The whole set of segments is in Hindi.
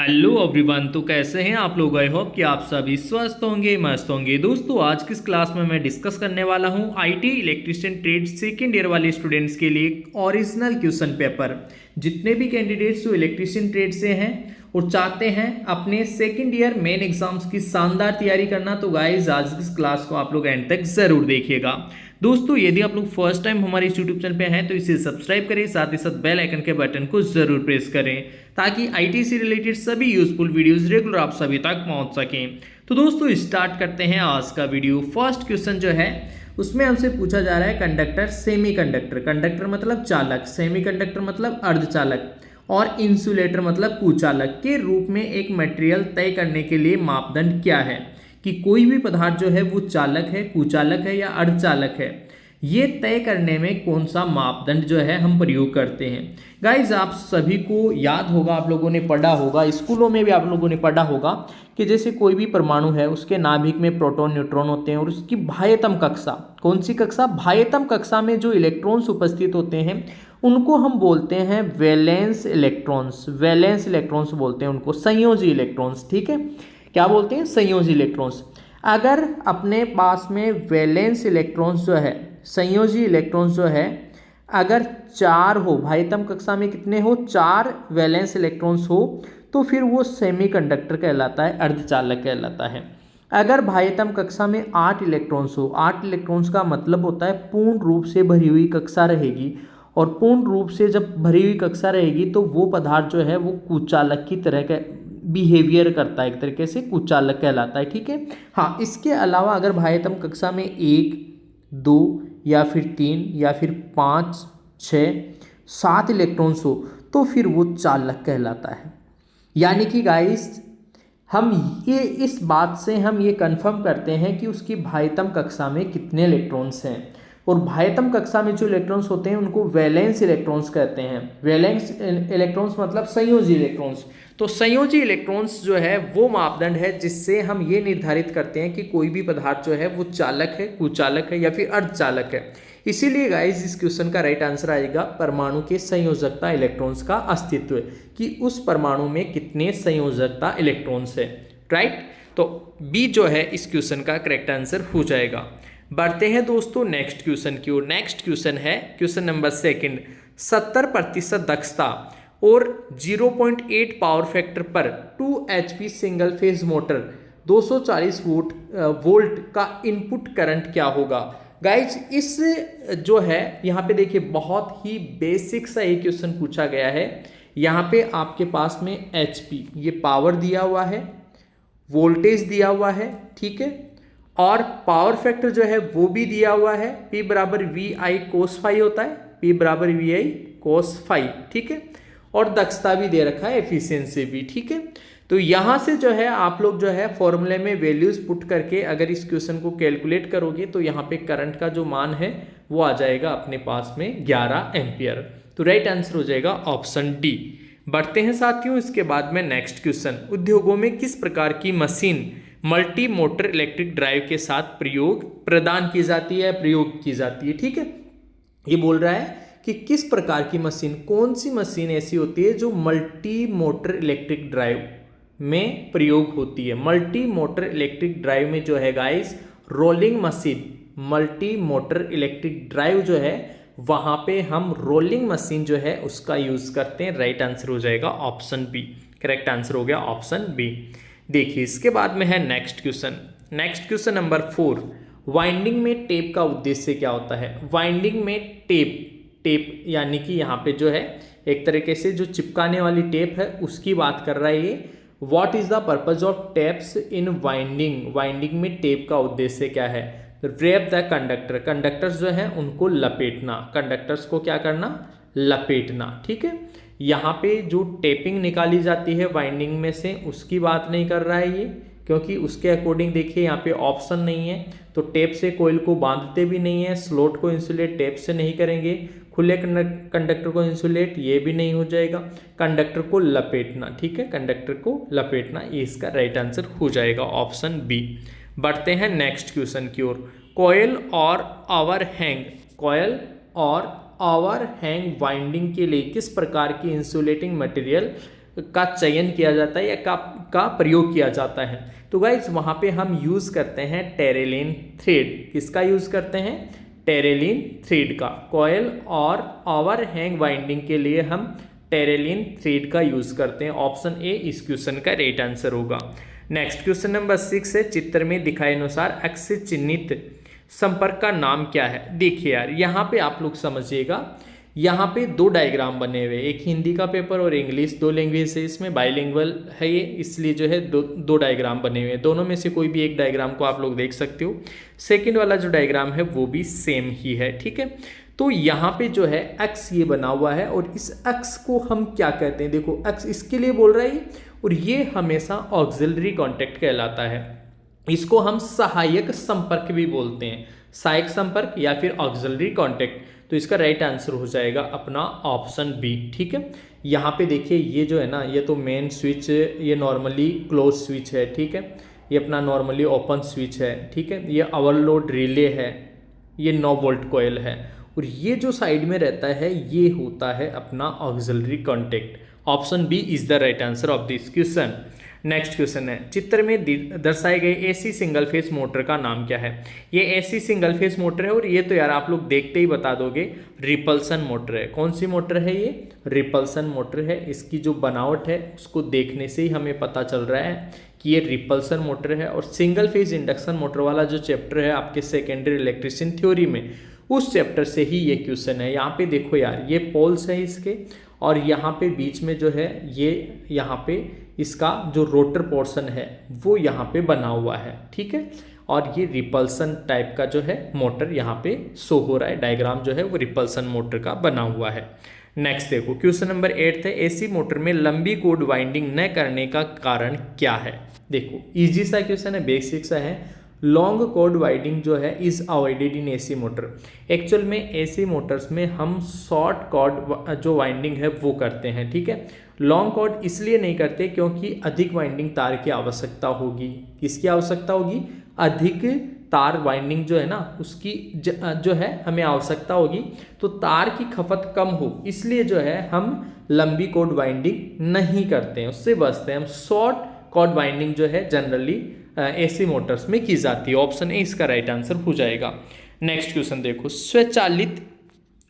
Hello everyone. तो कैसे हैं आप लोग। आई होप कि आप सभी स्वस्थ होंगे, मस्त होंगे। दोस्तों आज किस क्लास में मैं डिस्कस करने वाला हूं IT electrician trade second year वाले स्टूडेंट्स के लिए ओरिजिनल क्वेश्चन पेपर। जितने भी कैंडिडेट्स जो इलेक्ट्रिशियन ट्रेड से हैं और चाहते हैं अपने सेकेंड ईयर मेन एग्जाम्स की शानदार तैयारी करना, तो गाइज आज इस क्लास को आप लोग एंड तक जरूर देखिएगा। दोस्तों यदि आप लोग फर्स्ट टाइम हमारे इस यूट्यूब चैनल पे हैं तो इसे सब्सक्राइब करें, साथ ही साथ बेल आइकन के बटन को जरूर प्रेस करें ताकि आईटी से रिलेटेड सभी यूजफुल वीडियोस रेगुलर आप सभी तक पहुंच सकें। तो दोस्तों स्टार्ट करते हैं आज का वीडियो। फर्स्ट क्वेश्चन जो है उसमें हमसे पूछा जा रहा है कंडक्टर सेमीकंडक्टर। कंडक्टर मतलब चालक, सेमीकंडक्टर मतलब अर्धचालक और इंसुलेटर मतलब कुचालक के रूप में एक मटेरियल तय करने के लिए मापदंड क्या है कि कोई भी पदार्थ जो है वो चालक है, कुचालक है या अर्धचालक है। ये तय करने में कौन सा मापदंड जो है हम प्रयोग करते हैं। गाइज आप सभी को याद होगा, आप लोगों ने पढ़ा होगा, स्कूलों में भी आप लोगों ने पढ़ा होगा कि जैसे कोई भी परमाणु है उसके नाभिक में प्रोटॉन न्यूट्रॉन होते हैं और उसकी बाह्यतम कक्षा, कौन सी कक्षा, बाह्यतम कक्षा में जो इलेक्ट्रॉन्स उपस्थित होते हैं उनको हम बोलते हैं वैलेंस इलेक्ट्रॉन्स। वैलेंस इलेक्ट्रॉन्स बोलते हैं उनको, संयोजी इलेक्ट्रॉन्स। ठीक है, क्या बोलते हैं, संयोजी इलेक्ट्रॉन्स। अगर अपने पास में वैलेंस इलेक्ट्रॉन्स जो है, संयोजी इलेक्ट्रॉन्स जो है अगर 4 हो, बाह्यतम कक्षा में कितने हो, 4 वैलेंस इलेक्ट्रॉन्स हो तो फिर वो सेमीकंडक्टर कहलाता है, अर्धचालक कहलाता है। अगर बाह्यतम कक्षा में 8 इलेक्ट्रॉन्स हो, 8 इलेक्ट्रॉन्स का मतलब होता है पूर्ण रूप से भरी हुई कक्षा रहेगी, और पूर्ण रूप से जब भरी हुई कक्षा रहेगी तो वो पदार्थ जो है वो कुचालक की तरह का बिहेवियर करता है, एक तरीके से कुचालक कहलाता है। ठीक है, हाँ, इसके अलावा अगर बाह्यतम कक्षा में 1, 2 या फिर 3 या फिर 5, 6, 7 इलेक्ट्रॉन्स हो तो फिर वो चालक कहलाता है। यानी कि गाइस हम ये इस बात से हम ये कंफर्म करते हैं कि उसकी बाह्यतम कक्षा में कितने इलेक्ट्रॉन्स हैं, और बाह्यतम कक्षा में जो इलेक्ट्रॉन्स होते हैं उनको वैलेंस इलेक्ट्रॉन्स कहते हैं। वैलेंस इलेक्ट्रॉन्स मतलब संयोजी इलेक्ट्रॉन्स। तो संयोजी इलेक्ट्रॉन्स जो है वो मापदंड है जिससे हम ये निर्धारित करते हैं कि कोई भी पदार्थ जो है वो चालक है, कुचालक है या फिर अर्धचालक है। इसीलिए गाइस इस क्वेश्चन का राइट आंसर आएगा परमाणु के संयोजकता इलेक्ट्रॉन्स का अस्तित्व, कि उस परमाणु में कितने संयोजकता इलेक्ट्रॉन्स है। राइट, तो बी जो है इस क्वेश्चन का करेक्ट आंसर हो जाएगा। बढ़ते हैं दोस्तों नेक्स्ट क्वेश्चन की ओर। नेक्स्ट क्वेश्चन है क्वेश्चन नंबर 2। 70% दक्षता और 0.8 पावर फैक्टर पर 2 HP single phase motor 240 volt का इनपुट करंट क्या होगा। गाइज इस जो है यहाँ पे देखिए बहुत ही बेसिक सा एक क्वेश्चन पूछा गया है। यहाँ पे आपके पास में HP ये पावर दिया हुआ है, वोल्टेज दिया हुआ है, ठीक है, और पावर फैक्टर जो है वो भी दिया हुआ है, P बराबर VI cos फाई होता है, P बराबर VI cos फाई, ठीक है, और दक्षता भी दे रखा है, एफिशिएंसी भी। ठीक है, तो यहाँ से जो है आप लोग जो है फॉर्मूले में वैल्यूज पुट करके अगर इस क्वेश्चन को कैलकुलेट करोगे तो यहाँ पे करंट का जो मान है वो आ जाएगा अपने पास में 11 एम्पियर। तो राइट आंसर हो जाएगा ऑप्शन डी। बढ़ते हैं साथियों इसके बाद में नेक्स्ट क्वेश्चन। उद्योगों में किस प्रकार की machine multi motor electric drive के साथ प्रदान की जाती है, प्रयोग की जाती है। ठीक है, ये बोल रहा है कि किस प्रकार की मशीन, कौन सी मशीन ऐसी होती है जो मल्टी मोटर इलेक्ट्रिक ड्राइव में प्रयोग होती है। मल्टी मोटर इलेक्ट्रिक ड्राइव में जो है guys rolling machine, multi motor electric drive जो है वहां पे हम रोलिंग मशीन जो है उसका यूज करते हैं। राइट आंसर हो जाएगा ऑप्शन बी। करेक्ट आंसर हो गया ऑप्शन बी। देखिए इसके बाद में है next question. Next question number 4। Winding में टेप का उद्देश्य क्या होता है। वाइंडिंग में टेप यानी कि यहाँ पे जो है एक तरीके से जो चिपकाने वाली टेप है उसकी बात कर रहा है ये। What is the purpose of tapes in winding. Winding में टेप का उद्देश्य क्या है। रैप द कंडक्टर, कंडक्टर्स जो है उनको लपेटना, कंडक्टर्स को क्या करना, लपेटना। ठीक है, यहाँ पे जो टेपिंग निकाली जाती है वाइंडिंग में से उसकी बात नहीं कर रहा है ये, क्योंकि उसके अकॉर्डिंग देखिए यहाँ पे ऑप्शन नहीं है, तो टेप से कोयल को बांधते भी नहीं है, स्लॉट को इंसुलेट टेप से नहीं करेंगे, खुले कंडक्टर को इंसुलेट ये भी नहीं हो जाएगा, कंडक्टर को लपेटना। ठीक है, कंडक्टर को लपेटना, ये इसका राइट आंसर हो जाएगा ऑप्शन बी। बढ़ते हैं नेक्स्ट क्वेश्चन की ओर। कॉयल और ओवरहैंग, कॉयल और ओवरहैंग वाइंडिंग के लिए किस प्रकार की इंसुलेटिंग मटेरियल का चयन किया जाता है या का प्रयोग किया जाता है। तो गाइज वहाँ पे हम यूज़ करते हैं टेरेलिन थ्रेड। किसका यूज़ करते हैं? टेरेलिन थ्रेड का। कॉयल और ओवरहैंग वाइंडिंग के लिए हम टेरेलिन थ्रेड का यूज़ करते हैं। ऑप्शन ए इस क्वेश्चन का राइट आंसर होगा। नेक्स्ट क्वेश्चन नंबर 6 है, चित्र में दिखाए अनुसार एक्स से चिन्हित संपर्क का नाम क्या है? देखिए यार, यहाँ पे आप लोग समझिएगा, यहाँ पे दो डायग्राम बने हुए, एक हिंदी का पेपर और इंग्लिश, दो लैंग्वेज है इसमें, बाइलिंगुअल है ये, इसलिए जो है दो डायग्राम बने हुए हैं। दोनों में से कोई भी एक डायग्राम को आप लोग देख सकते हो। सेकंड वाला जो डायग्राम है वो भी सेम ही है, ठीक है। तो यहाँ पे जो है एक्स ये बना हुआ है और इस एक्स को हम क्या कहते हैं? देखो एक्स इसके लिए बोल रहा है और ये हमेशा ऑक्सिलरी कॉन्टेक्ट कहलाता है। इसको हम सहायक संपर्क भी बोलते हैं, सहायक संपर्क या फिर ऑक्सिलरी कॉन्टेक्ट। तो इसका राइट आंसर हो जाएगा अपना ऑप्शन बी, ठीक है। यहाँ पे देखिए ये जो है ना, ये तो मेन स्विच, ये नॉर्मली क्लोज स्विच है, ठीक है। ये अपना नॉर्मली ओपन स्विच है, ठीक है। ये ओवरलोड रिले है, ये 9 वोल्ट कॉइल है और ये जो साइड में रहता है ये होता है अपना auxiliary contact. Option B is the right answer of this question. Next question है, चित्र में दर्शाए गए एसी सिंगल फेस मोटर का नाम क्या है? ये एसी सिंगल फेस मोटर है और ये तो यार आप लोग देखते ही बता दोगे, रिपल्सन मोटर है। कौन सी मोटर है ये? रिपल्सन मोटर है। इसकी जो बनावट है उसको देखने से ही हमें पता चल रहा है कि ये रिपल्सन मोटर है। और सिंगल फेज इंडक्शन मोटर वाला जो चैप्टर है आपके सेकेंडरी इलेक्ट्रिशियन थ्योरी में, उस चैप्टर से ही ये क्वेश्चन है। यहाँ पे देखो यार, ये पोल्स है इसके और यहाँ पे बीच में जो है ये यहाँ पे इसका जो रोटर पोर्शन है वो यहाँ पे बना हुआ है, ठीक है। और ये रिपल्सन टाइप का जो है मोटर यहाँ पे शो हो रहा है, डायग्राम जो है वो रिपल्सन मोटर का बना हुआ है। नेक्स्ट देखो, क्वेश्चन नंबर 8 है, एसी मोटर में लंबी कोड वाइंडिंग न करने का कारण क्या है? देखो इजी सा क्वेश्चन है, बेसिक सा है। लॉन्ग कॉर्ड वाइंडिंग जो है is avoided in AC motor. Actual में एसी मोटर्स में हम शॉर्ट कॉर्ड जो वाइंडिंग है वो करते हैं, ठीक है। लॉन्ग कॉर्ड इसलिए नहीं करते क्योंकि अधिक वाइंडिंग तार की आवश्यकता होगी। किसकी आवश्यकता होगी? अधिक तार वाइंडिंग जो है ना उसकी जो है हमें आवश्यकता होगी। तो तार की खपत कम हो इसलिए जो है हम लंबी कॉर्ड वाइंडिंग नहीं करते हैं, उससे बचते हैं। हम शॉर्ट कॉर्ड वाइंडिंग जो है जनरली एसी मोटर्स में की जाती है। ऑप्शन ए इसका राइट आंसर हो जाएगा। नेक्स्ट क्वेश्चन देखो, स्वचालित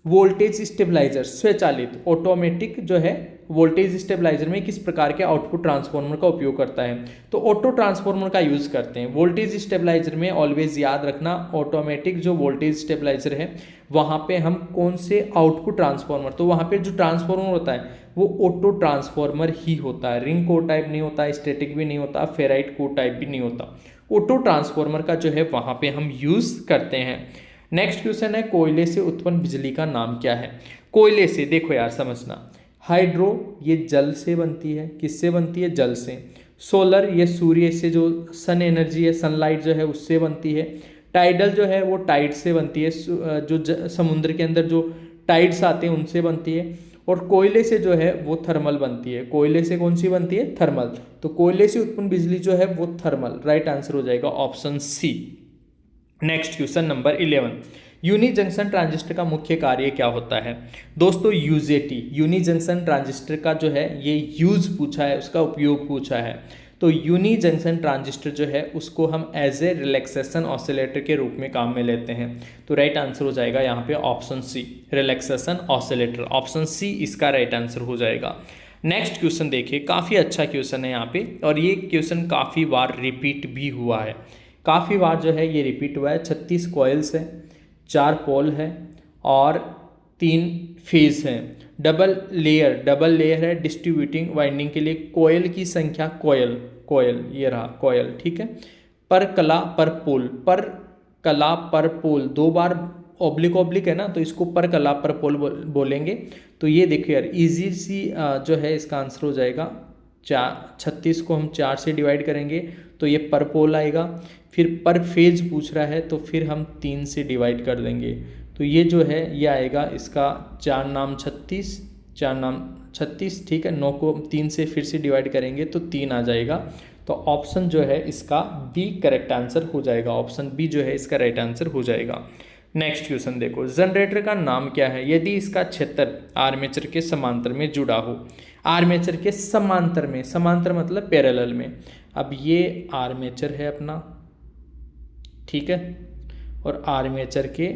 वोल्टेज स्टेबलाइजर, स्वचालित ऑटोमेटिक जो है वोल्टेज स्टेबलाइजर में किस प्रकार के आउटपुट ट्रांसफार्मर का उपयोग करता है? तो ऑटो ट्रांसफार्मर का यूज करते हैं। वोल्टेज स्टेबलाइजर में ऑलवेज याद रखना, ऑटोमेटिक जो वोल्टेज स्टेबलाइजर है वहाँ पे हम कौन से आउटपुट ट्रांसफार्मर, तो वहाँ पे जो ट्रांसफार्मर होता है वो ऑटो ट्रांसफार्मर ही होता है। रिंग कोर टाइप नहीं होता, स्टैटिक भी नहीं होता, फेराइट कोर टाइप भी नहीं होता। ऑटो ट्रांसफार्मर का जो है वहाँ पे हम यूज करते हैं। नेक्स्ट क्वेश्चन है, कोयले से उत्पन्न बिजली का नाम क्या है? कोयले से, देखो यार समझना, हाइड्रो ये जल से बनती है। किससे बनती है? जल से। सोलर ये सूर्य से जो सन एनर्जी है, सनलाइट जो है उससे बनती है। टाइडल जो है वो टाइड से बनती है, जो समुद्र के अंदर जो टाइड्स आते हैं उनसे बनती है। और कोयले से जो है वो थर्मल बनती है। कोयले से कौन सी बनती है? थर्मल। तो कोयले से उत्पन्न बिजली जो है वो थर्मल, राइट आंसर हो जाएगा option C. Next question number 11, unijunction transistor का मुख्य कार्य क्या होता है? दोस्तों यूजेटी, यूनी जंक्शन ट्रांजिस्टर का जो है ये यूज पूछा है, उसका उपयोग पूछा है। तो यूनी जंक्शन ट्रांजिस्टर जो है उसको हम एज ए रिलैक्सेशन ऑसिलेटर के रूप में काम में लेते हैं। तो राइट आंसर हो जाएगा यहाँ पे option C, relaxation oscillator. Option C इसका राइट आंसर हो जाएगा। नेक्स्ट क्वेश्चन देखिए, काफ़ी अच्छा क्वेश्चन है यहाँ पे और ये क्वेश्चन काफ़ी बार रिपीट भी हुआ है। काफ़ी बार जो है ये रिपीट हुआ है। 36 कॉइल्स है, 4 पोल है और 3 फेज हैं। डबल लेयर है डिस्ट्रीब्यूटिंग वाइंडिंग के लिए। कोयल की संख्या, कोयल ये रहा कोयल, ठीक है। पर कला पर पोल 2 बार ऑब्लिक है ना, तो इसको पर कला पर पोल बोलेंगे। तो ये देखिए यार इजी सी जो है इसका आंसर हो जाएगा 36 को हम 4 से डिवाइड करेंगे तो ये पर पोल आएगा। फिर पर फेज पूछ रहा है तो फिर हम 3 से डिवाइड कर देंगे तो ये जो है ये आएगा इसका 4 नाम 36, ठीक है। 9 को 3 से फिर से डिवाइड करेंगे तो 3 आ जाएगा। तो ऑप्शन जो है इसका बी करेक्ट आंसर हो जाएगा। ऑप्शन बी जो है इसका राइट आंसर हो जाएगा। नेक्स्ट क्वेश्चन देखो, जनरेटर का नाम क्या है यदि इसका क्षेत्र आर्मेचर के समांतर में जुड़ा हो? आर्मेचर के समांतर में, समांतर मतलब पैरेलल में। अब ये आर्मेचर है अपना, ठीक है, और आर्मेचर के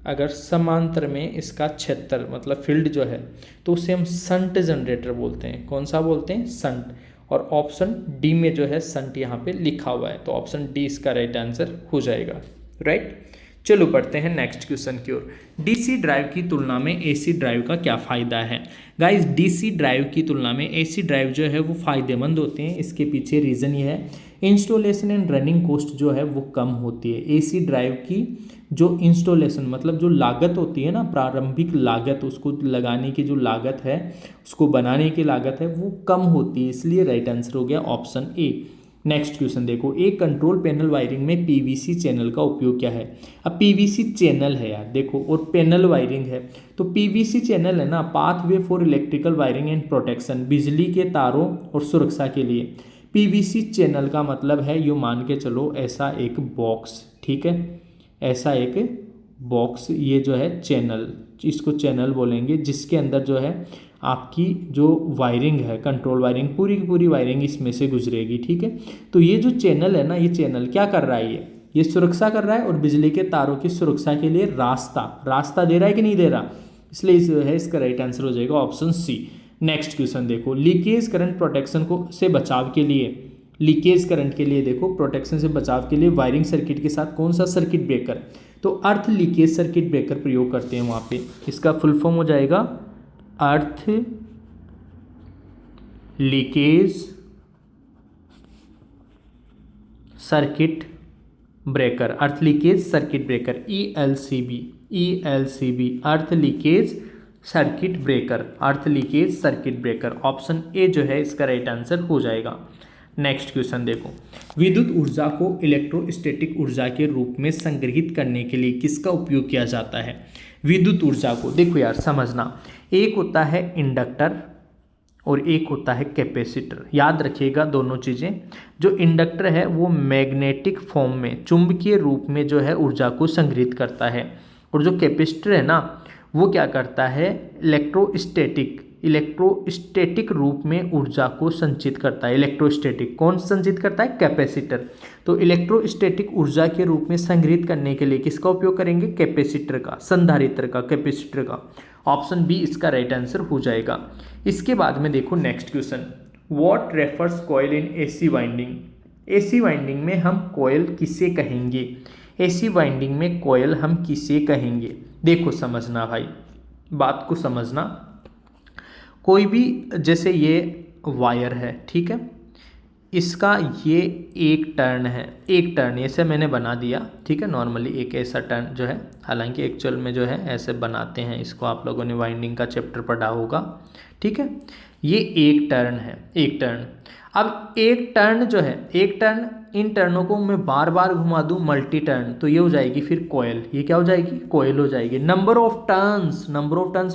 अगर समांतर में इसका क्षेत्र मतलब फील्ड जो है तो उसे हम शंट जनरेटर बोलते हैं। कौन सा बोलते हैं? शंट। और ऑप्शन डी में जो है शंट यहाँ पे लिखा हुआ है, तो ऑप्शन डी इसका राइट आंसर हो जाएगा। राइट, चलो पढ़ते हैं नेक्स्ट क्वेश्चन की ओर। डीसी ड्राइव की तुलना में एसी ड्राइव का क्या फ़ायदा है? गाइस, डीसी ड्राइव की तुलना में एसी ड्राइव जो है वो फ़ायदेमंद होते हैं। इसके पीछे रीज़न ये है, इंस्टॉलेशन एंड रनिंग कॉस्ट जो है वो कम होती है। एसी ड्राइव की जो इंस्टॉलेशन मतलब जो लागत होती है ना, प्रारंभिक लागत, उसको लगाने की जो लागत है, उसको बनाने की लागत है, वो कम होती है, इसलिए राइट आंसर हो गया ऑप्शन ए। नेक्स्ट क्वेश्चन देखो, एक कंट्रोल पैनल वायरिंग में पीवीसी चैनल का उपयोग क्या है? अब पीवीसी चैनल है यार देखो, और पैनल वायरिंग है, तो पीवीसी चैनल है ना, pathway for electrical wiring and protection, बिजली के तारों और सुरक्षा के लिए। पीवीसी चैनल का मतलब है, यूँ मान के चलो ऐसा एक बॉक्स, ठीक है, ऐसा एक बॉक्स, ये जो है चैनल, इसको चैनल बोलेंगे, जिसके अंदर जो है आपकी जो वायरिंग है, कंट्रोल वायरिंग, पूरी की पूरी वायरिंग इसमें से गुजरेगी, ठीक है। तो ये जो चैनल है ना, ये चैनल क्या कर रहा है? ये सुरक्षा कर रहा है, और बिजली के तारों की सुरक्षा के लिए रास्ता दे रहा है कि नहीं दे रहा, इसलिए जो है इसका राइट आंसर हो जाएगा ऑप्शन सी। नेक्स्ट क्वेश्चन देखो, लीकेज करंट प्रोटेक्शन को से बचाव के लिए, लीकेज करंट के लिए देखो, प्रोटेक्शन से बचाव के लिए वायरिंग सर्किट के साथ कौन सा सर्किट ब्रेकर, तो अर्थ लीकेज सर्किट ब्रेकर प्रयोग करते हैं वहाँ पे। इसका फुल फॉर्म हो जाएगा अर्थ leakage circuit breaker, earth leakage circuit breaker, ELCB, earth leakage circuit breaker, earth leakage circuit breaker, option A जो है इसका राइट आंसर हो जाएगा। नेक्स्ट क्वेश्चन देखो, विद्युत ऊर्जा को इलेक्ट्रोस्टैटिक ऊर्जा के रूप में संग्रहित करने के लिए किसका उपयोग किया जाता है? विद्युत ऊर्जा को देखो यार समझना, एक होता है इंडक्टर और एक होता है कैपेसिटर। याद रखिएगा दोनों चीज़ें। जो इंडक्टर है वो मैग्नेटिक फॉर्म में, चुंबकीय रूप में जो है ऊर्जा को संग्रहित करता है, और जो कैपेसिटर है ना वो क्या करता है, इलेक्ट्रोस्टैटिक रूप में ऊर्जा को संचित करता है। इलेक्ट्रोस्टैटिक कौन संचित करता है? कैपेसिटर। तो इलेक्ट्रोस्टैटिक ऊर्जा के रूप में संग्रहित करने के लिए किसका उपयोग करेंगे? कैपेसिटर का, संधारित्र का, कैपेसिटर का। ऑप्शन बी इसका राइट आंसर हो जाएगा। इसके बाद में देखो next question, what refers coil in AC winding? AC winding में हम कॉइल किसे कहेंगे? एसी वाइंडिंग में कॉइल हम किसे कहेंगे? देखो समझना भाई, बात को समझना। कोई भी, जैसे ये वायर है, ठीक है, इसका ये एक टर्न है, एक टर्न ऐसे मैंने बना दिया, ठीक है, नॉर्मली एक ऐसा टर्न जो है, हालांकि एक्चुअल में जो है ऐसे बनाते हैं इसको, आप लोगों ने वाइंडिंग का चैप्टर पढ़ा होगा, ठीक है। ये एक टर्न है, एक टर्न। अब एक टर्न जो है, एक टर्न, इन टर्नों को मैं बार बार घुमा दूं, मल्टी टर्न, तो ये हो जाएगी फिर कॉयल। ये क्या हो जाएगी? कॉयल हो जाएगी। नंबर ऑफ टर्न्स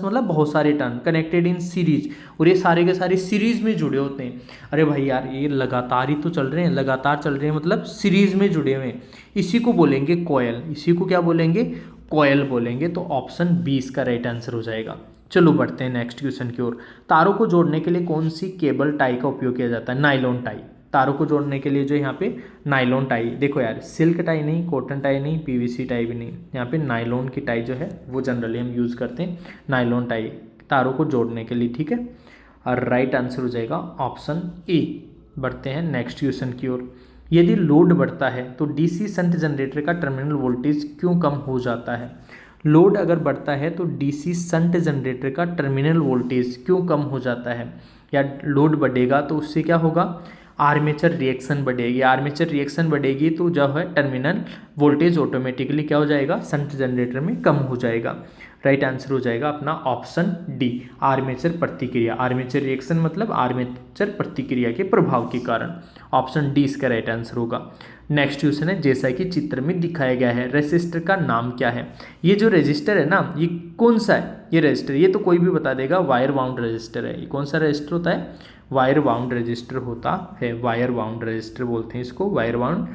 मतलब बहुत सारे टर्न कनेक्टेड इन सीरीज, और ये सारे के सारे सीरीज में जुड़े होते हैं। अरे भाई यार ये लगातार ही तो चल रहे हैं, लगातार चल रहे हैं मतलब सीरीज में जुड़े हुए हैं, इसी को बोलेंगे कॉयल। इसी को क्या बोलेंगे? कॉयल बोलेंगे। तो ऑप्शन बी इसका राइट आंसर हो जाएगा। चलो बढ़ते हैं नेक्स्ट क्वेश्चन की ओर। तारों को जोड़ने के लिए कौन सी केबल टाई का उपयोग किया जाता है? Nylon tie. तारों को जोड़ने के लिए जो यहाँ पे नायलॉन टाई, देखो यार सिल्क टाई नहीं, कॉटन टाई नहीं, पीवीसी टाई भी नहीं, यहाँ पे नायलॉन की टाई जो है वो जनरली हम यूज़ करते हैं, नायलॉन टाई तारों को जोड़ने के लिए, ठीक है। और राइट आंसर हो जाएगा ऑप्शन ए। बढ़ते हैं नेक्स्ट क्वेश्चन की ओर। यदि लोड बढ़ता है तो डीसी शंट जनरेटर का टर्मिनल वोल्टेज क्यों कम हो जाता है? लोड अगर बढ़ता है तो डीसी शंट जनरेटर का टर्मिनल वोल्टेज क्यों कम हो जाता है? या लोड बढ़ेगा तो उससे क्या होगा? आर्मेचर रिएक्शन बढ़ेगी। आर्मेचर रिएक्शन बढ़ेगी तो जो है टर्मिनल वोल्टेज ऑटोमेटिकली क्या हो जाएगा? शंट जनरेटर में कम हो जाएगा। राइट आंसर हो जाएगा अपना ऑप्शन डी, आर्मेचर प्रतिक्रिया। आर्मेचर रिएक्शन मतलब आर्मेचर प्रतिक्रिया के प्रभाव के कारण। ऑप्शन डी इसका राइट आंसर होगा। नेक्स्ट क्वेश्चन है, जैसा कि चित्र में दिखाया गया है, रेजिस्टर का नाम क्या है? ये जो रेजिस्टर है ना, ये कौन सा है? ये रेजिस्टर, ये तो कोई भी बता देगा, वायर बाउंड रेजिस्टर है। ये कौन सा रेजिस्टर होता है? वायर बाउंड रेजिस्टर होता है। वायर बाउंड रेजिस्टर बोलते हैं इसको, वायर बाउंड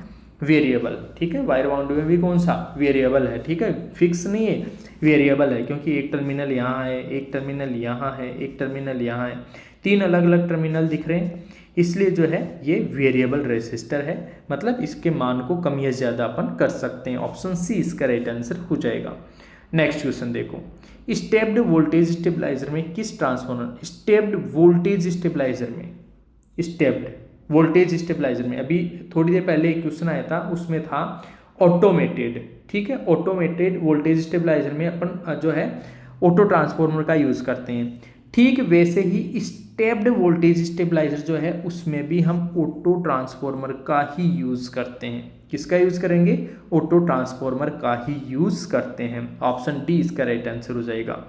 वेरिएबल, ठीक है। वायर बाउंड में भी कौन सा? वेरिएबल है, ठीक है, फिक्स नहीं है, वेरिएबल है, क्योंकि एक टर्मिनल यहाँ है, एक टर्मिनल यहाँ है, एक टर्मिनल यहाँ है। तीन अलग अलग टर्मिनल दिख रहे हैं, इसलिए जो है ये वेरिएबल रेसिस्टर है, मतलब इसके मान को कम या ज़्यादा अपन कर सकते हैं। ऑप्शन सी इसका राइट आंसर हो जाएगा। नेक्स्ट क्वेश्चन देखो, स्टेप्ड वोल्टेज स्टेबलाइजर में किस ट्रांसफॉर्मर, स्टेप्ड वोल्टेज स्टेबलाइजर में, स्टेप्ड वोल्टेज स्टेबलाइजर में अभी थोड़ी देर पहले एक क्वेश्चन आया था, उसमें था ऑटोमेटेड, ठीक है। ऑटोमेटेड वोल्टेज स्टेबलाइजर में अपन जो है ऑटो ट्रांसफॉर्मर का यूज़ करते हैं। ठीक वैसे ही स्टेप्ड वोल्टेज स्टेबलाइजर जो है उसमें भी हम ऑटो ट्रांसफॉर्मर का ही यूज़ करते हैं। किसका यूज़ करेंगे, ऑटो ट्रांसफॉर्मर का ही यूज़ करते हैं। ऑप्शन डी इसका राइट आंसर हो जाएगा।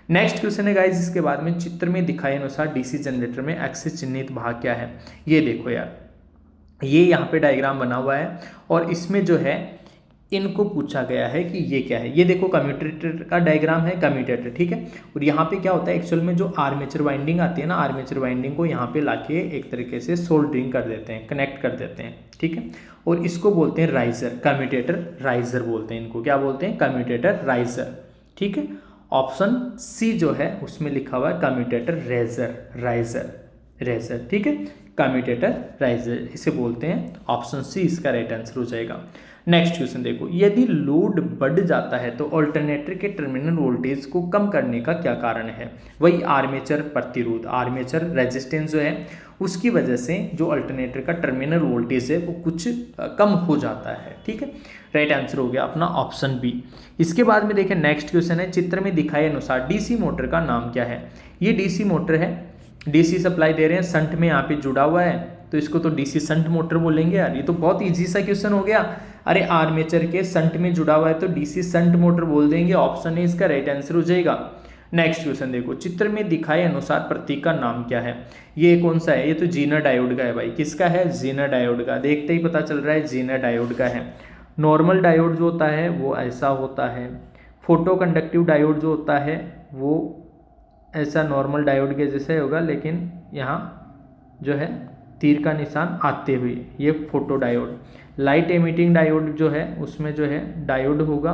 नेक्स्ट क्वेश्चन है गाइस, इसके बाद में चित्र में दिखाए अनुसार डीसी जनरेटर में एक्स से चिन्हित भाग क्या है। ये देखो यार, ये यहाँ पे डायग्राम बना हुआ है और इसमें जो है इनको पूछा गया है कि ये क्या है। ये देखो कम्यूटेटर का डायग्राम है, कम्यूटेटर, ठीक है। और यहाँ पे क्या होता है, एक्चुअल में जो आर्मेचर वाइंडिंग आती है ना, आर्मेचर वाइंडिंग को यहाँ पे लाके एक तरीके से सोल्डरिंग कर देते हैं, कनेक्ट कर देते हैं, ठीक है। और इसको बोलते हैं राइजर, कम्यूटेटर राइजर बोलते हैं इनको। क्या बोलते हैं, कम्यूटेटर राइजर, ठीक है। ऑप्शन सी जो है उसमें लिखा हुआ है कम्यूटेटर रेजर, राइजर, रेजर, ठीक है। कम्यूटेटर राइजर इसे बोलते हैं। ऑप्शन सी इसका राइट आंसर हो जाएगा। नेक्स्ट क्वेश्चन देखो, यदि लोड बढ़ जाता है तो अल्टरनेटर के टर्मिनल वोल्टेज को कम करने का क्या कारण है। वही आर्मेचर प्रतिरोध, आर्मेचर रेजिस्टेंस जो है उसकी वजह से जो अल्टरनेटर का टर्मिनल वोल्टेज है वो कुछ कम हो जाता है, ठीक है। राइट आंसर हो गया अपना ऑप्शन बी। इसके बाद में देखें नेक्स्ट क्वेश्चन है, चित्र में दिखाए अनुसार डीसी मोटर का नाम क्या है। ये डीसी मोटर है, डीसी सप्लाई दे रहे हैं, शंट में यहाँ पे जुड़ा हुआ है तो इसको तो डीसी शंट मोटर बोलेंगे यार। ये तो बहुत इजी सा क्वेश्चन हो गया। अरे आर्मेचर के शंट में जुड़ा हुआ है तो डीसी शंट मोटर बोल देंगे। ऑप्शन ए इसका राइट आंसर हो जाएगा। नेक्स्ट क्वेश्चन देखो, चित्र में दिखाए अनुसार प्रतीक का नाम क्या है। ये कौन सा है, ये तो जीनर डायोड का है भाई। किसका है, जीनर डायोड का। देखते ही पता चल रहा है जीनर डायोड का है। नॉर्मल डायोड जो होता है वो ऐसा होता है, फोटो कंडक्टिव डायोड जो होता है वो ऐसा नॉर्मल डायोड के जैसे होगा, लेकिन यहाँ जो है तीर का निशान आते हुए, ये photo diode. Light emitting diode जो है उसमें जो है डायोड होगा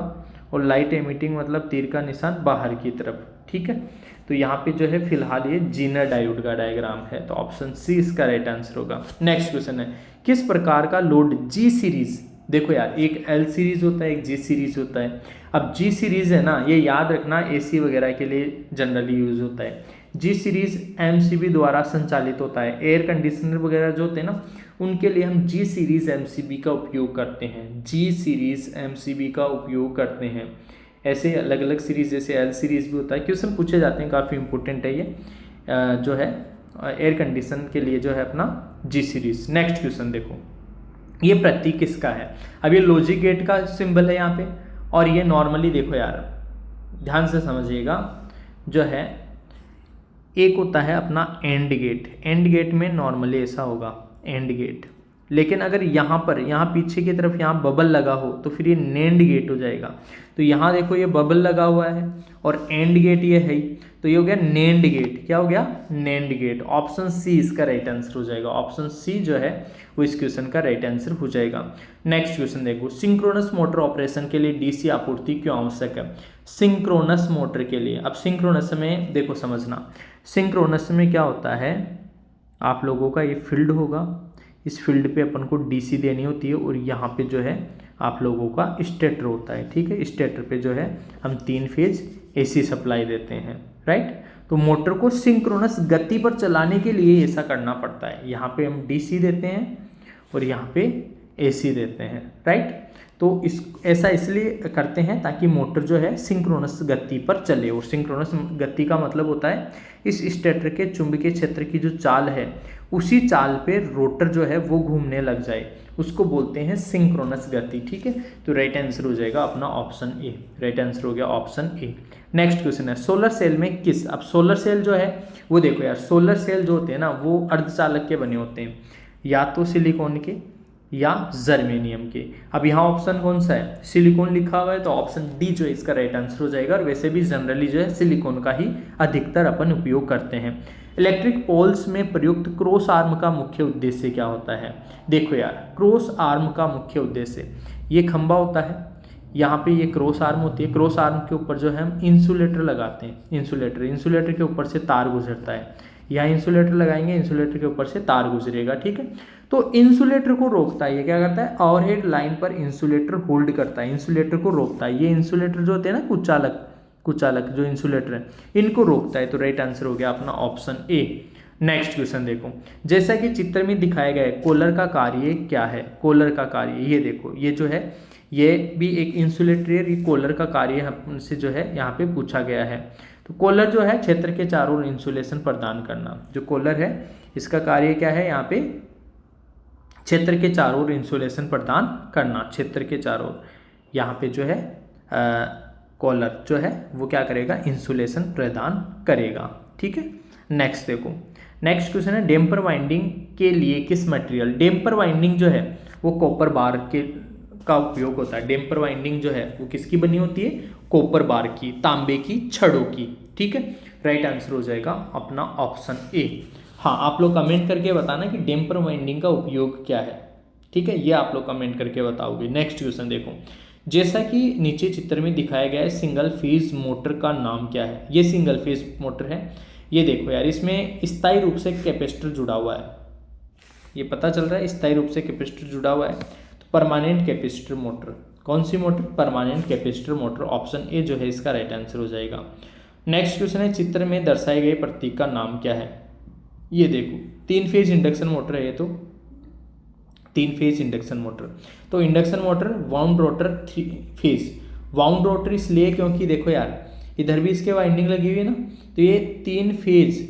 और लाइट एमिटिंग मतलब तीर का निशान बाहर की तरफ, ठीक है। तो यहाँ पे जो है फिलहाल ये जीनर डायोड का डायग्राम है, तो ऑप्शन सी इसका राइट आंसर होगा। नेक्स्ट क्वेश्चन है, किस प्रकार का लोड जी सीरीज, देखो यार एक एल सीरीज होता है, एक जी सीरीज होता है। अब जी सीरीज है ना, ये याद रखना एसी वगैरह के लिए जनरली यूज होता है। जी सीरीज एमसीबी द्वारा संचालित होता है। एयर कंडीशनर वगैरह जो होते हैं ना उनके लिए हम जी सीरीज एमसीबी का उपयोग करते हैं, जी सीरीज एमसीबी का उपयोग करते हैं। ऐसे अलग अलग सीरीज जैसे एल सीरीज भी होता है, क्वेश्चन पूछे जाते हैं, काफ़ी इंपॉर्टेंट है ये जो है एयर कंडीशन के लिए जो है अपना जी सीरीज। नेक्स्ट क्वेश्चन देखो, ये प्रतीक किसका है। अब ये लॉजिक गेट का सिंबल है यहाँ पे, और ये नॉर्मली देखो यार ध्यान से समझिएगा, जो है एक होता है अपना एंड गेट। एंड गेट में नॉर्मली ऐसा होगा एंड गेट, लेकिन अगर यहाँ पर यहाँ पीछे की तरफ यहाँ बबल लगा हो तो फिर ये नेंड गेट हो जाएगा। तो यहाँ देखो ये बबल लगा हुआ है और एंड गेट ये है ही, तो ये हो गया नेंड गेट। क्या हो गया, नेंड गेट। ऑप्शन सी इसका राइट आंसर हो जाएगा। ऑप्शन सी जो है वो इस क्वेश्चन का राइट आंसर हो जाएगा। नेक्स्ट क्वेश्चन देखो, सिंक्रोनस मोटर ऑपरेशन के लिए डीसी आपूर्ति क्यों आवश्यक है। सिंक्रोनस मोटर के लिए, अब सिंक्रोनस में देखो समझना, सिंक्रोनस में क्या होता है, आप लोगों का ये फील्ड होगा, इस फील्ड पे अपन को डीसी देनी होती है और यहाँ पे जो है आप लोगों का स्टेटर होता है, ठीक है। स्टेटर पे जो है हम 3 फेज एसी सप्लाई देते हैं, राइट। तो मोटर को सिंक्रोनस गति पर चलाने के लिए ऐसा करना पड़ता है। यहाँ पे हम डीसी देते हैं और यहाँ पे एसी देते हैं, राइट। तो इस ऐसा इसलिए करते हैं ताकि मोटर जो है सिंक्रोनस गति पर चले। और सिंक्रोनस गति का मतलब होता है इस स्टेटर के चुंबकीय क्षेत्र की जो चाल है उसी चाल पे रोटर जो है वो घूमने लग जाए, उसको बोलते हैं सिंक्रोनस गति, ठीक है। तो राइट आंसर हो जाएगा अपना ऑप्शन ए। राइट आंसर हो गया ऑप्शन ए। नेक्स्ट क्वेश्चन है, सोलर सेल में किस, अब सोलर सेल जो है वो देखो यार, सोलर सेल जो होते हैं ना वो अर्धचालक के बने होते हैं, या तो सिलिकॉन के या जर्मेनियम के। अब यहाँ ऑप्शन कौन सा है, सिलिकॉन लिखा हुआ है, तो ऑप्शन डी जो है इसका राइट आंसर हो जाएगा। और वैसे भी जनरली जो है सिलिकॉन का ही अधिकतर अपन उपयोग करते हैं। इलेक्ट्रिक पोल्स में प्रयुक्त क्रॉस आर्म का मुख्य उद्देश्य क्या होता है। देखो यार क्रॉस आर्म का मुख्य उद्देश्य, ये खंबा होता है, यहाँ पे ये क्रॉस आर्म होती है, क्रॉस आर्म के ऊपर जो है हम इंसुलेटर लगाते हैं, इंसुलेटर के ऊपर से तार गुजरता है, यहाँ इंसुलेटर लगाएंगे, इंसुलेटर के ऊपर से तार गुजरेगा, ठीक है। तो इंसुलेटर को रोकता है, ये क्या करता है, ओवरहेड लाइन पर इंसुलेटर होल्ड करता है, इंसुलेटर को रोकता है। ये इंसुलेटर जो होते हैं ना, कुचालक जो इंसुलेटर है, इनको रोकता है। तो राइट आंसर हो गया अपना ऑप्शन ए। नेक्स्ट क्वेश्चन देखो, जैसा कि चित्र में दिखाया गया है, कॉलर का कार्य क्या है। कॉलर का कार्य ये देखो, ये जो है ये भी एक इंसुलेटर, ये कॉलर का कार्य हमसे जो है यहाँ पे पूछा गया है। तो कॉलर जो है क्षेत्र के चारों ओर इंसुलेशन प्रदान करना। जो कॉलर है इसका कार्य क्या है, यहाँ पे क्षेत्र के चारों ओर इंसुलेशन प्रदान करना। क्षेत्र के चारों ओर यहाँ पे जो है कॉलर जो है वो क्या करेगा, इंसुलेशन प्रदान करेगा, ठीक है। नेक्स्ट देखो, नेक्स्ट क्वेश्चन है, डैम्पर वाइंडिंग के लिए किस मटेरियल। डैम्पर वाइंडिंग जो है वो कॉपर बार का उपयोग होता है। डैम्पर वाइंडिंग जो है वो किसकी बनी होती है, कॉपर बार की, तांबे की छड़ों की, ठीक है। राइट आंसर हो जाएगा अपना ऑप्शन ए। हाँ, आप लोग कमेंट करके बताना कि डैम्पर वाइंडिंग का उपयोग क्या है, ठीक है, ये आप लोग कमेंट करके बताओगे। नेक्स्ट क्वेश्चन देखो, जैसा कि नीचे चित्र में दिखाया गया है, सिंगल फेज मोटर का नाम क्या है। ये सिंगल फेज मोटर है, ये देखो यार, इसमें स्थायी रूप से कैपेसिटर जुड़ा हुआ है, ये पता चल रहा है स्थायी रूप से कैपेसिटर जुड़ा हुआ है। तो परमानेंट कैपेसिटर मोटर, कौन सी motor, permanent capacitor motor, option A जो है इसका राइट आंसर हो जाएगा। नेक्स्ट क्वेश्चन है, चित्र में दर्शाए गए प्रतीक का नाम क्या है। ये देखो 3 फेज इंडक्शन मोटर है, ये तो 3 फेज इंडक्शन मोटर। तो induction motor wound rotor 3 phase, wound rotor इसलिए क्योंकि देखो यार इधर भी इसके वाइंडिंग लगी हुई है ना, तो ये 3 फेज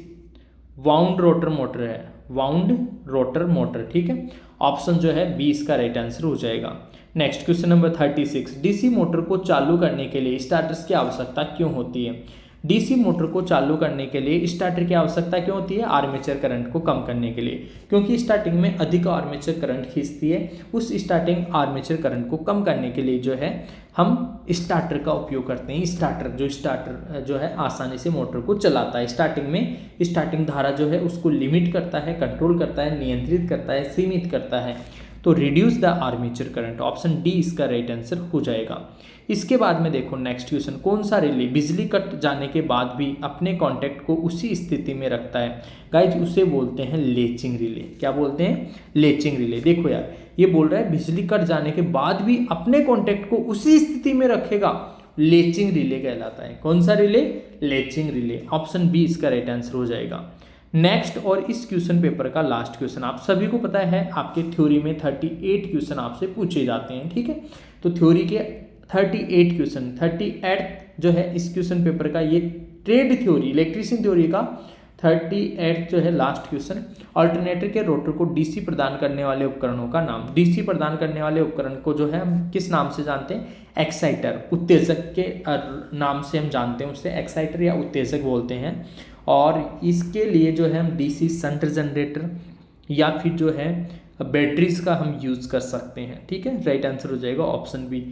वाउंड रोटर मोटर है, वाउंड रोटर मोटर, ठीक है। ऑप्शन जो है बी इसका राइट आंसर हो जाएगा। Next question number 36, DC motor को चालू करने के लिए स्टार्टर्स की आवश्यकता क्यों होती है। डीसी मोटर को चालू करने के लिए स्टार्टर की आवश्यकता क्यों होती है, आर्मेचर करंट को कम करने के लिए, क्योंकि स्टार्टिंग में अधिक आर्मेचर करंट खींचती है। उस स्टार्टिंग आर्मेचर करंट को कम करने के लिए जो है हम स्टार्टर का उपयोग करते हैं। स्टार्टर जो है आसानी से मोटर को चलाता है। स्टार्टिंग में स्टार्टिंग धारा जो है उसको लिमिट करता है, कंट्रोल करता है, नियंत्रित करता है, सीमित करता है। तो reduce the armature current, option D इसका राइट आंसर हो जाएगा। इसके बाद में देखो नेक्स्ट क्वेश्चन, कौन सा रिले बिजली कट जाने के बाद भी अपने कांटेक्ट को उसी स्थिति में रखता है। गाइज उसे बोलते हैं लेचिंग रिले। क्या बोलते हैं, लेचिंग रिले। देखो यार ये बोल रहा है बिजली कट जाने के बाद भी अपने कांटेक्ट को उसी स्थिति में रखेगा, लेचिंग रिले कहलाता है। कौन सा relay, latching relay, option B इसका राइट आंसर हो जाएगा। नेक्स्ट और इस क्वेश्चन पेपर का लास्ट क्वेश्चन, आप सभी को पता है आपके थ्योरी में 38 क्वेश्चन आपसे पूछे जाते हैं, ठीक है। तो थ्योरी के 38 क्वेश्चन, 38 जो है इस क्वेश्चन पेपर का, ये ट्रेड थ्योरी, इलेक्ट्रिशियन थ्योरी का 38 जो है लास्ट क्वेश्चन। अल्टरनेटर के रोटर को डीसी प्रदान करने वाले उपकरणों का नाम। डीसी प्रदान करने वाले उपकरण को जो है हम किस नाम से जानते हैं, एक्साइटर, उत्तेजक के नाम से हम जानते हैं, उससे एक्साइटर या उत्तेजक बोलते हैं। और इसके लिए जो है हम डीसी शंट जनरेटर या फिर जो है बैटरीज का हम यूज़ कर सकते हैं, ठीक है। राइट आंसर हो जाएगा ऑप्शन बी।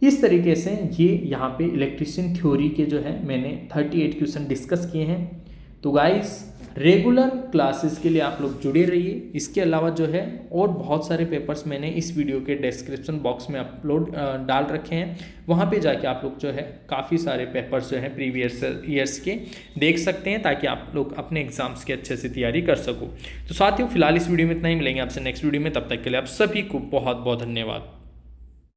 इस तरीके से ये यहाँ पे इलेक्ट्रिशियन थ्योरी के जो है मैंने 38 क्वेश्चन डिस्कस किए हैं। तो गाइस रेगुलर क्लासेस के लिए आप लोग जुड़े रहिए। इसके अलावा जो है और बहुत सारे पेपर्स मैंने इस वीडियो के डिस्क्रिप्शन बॉक्स में अपलोड डाल रखे हैं, वहाँ पे जाके आप लोग जो है काफ़ी सारे पेपर्स जो हैं प्रीवियस ईयर्स के देख सकते हैं, ताकि आप लोग अपने एग्जाम्स की अच्छे से तैयारी कर सको। तो साथियों फिलहाल इस वीडियो में इतना ही, मिलेंगे आपसे नेक्स्ट वीडियो में, तब तक के लिए आप सभी को बहुत बहुत धन्यवाद।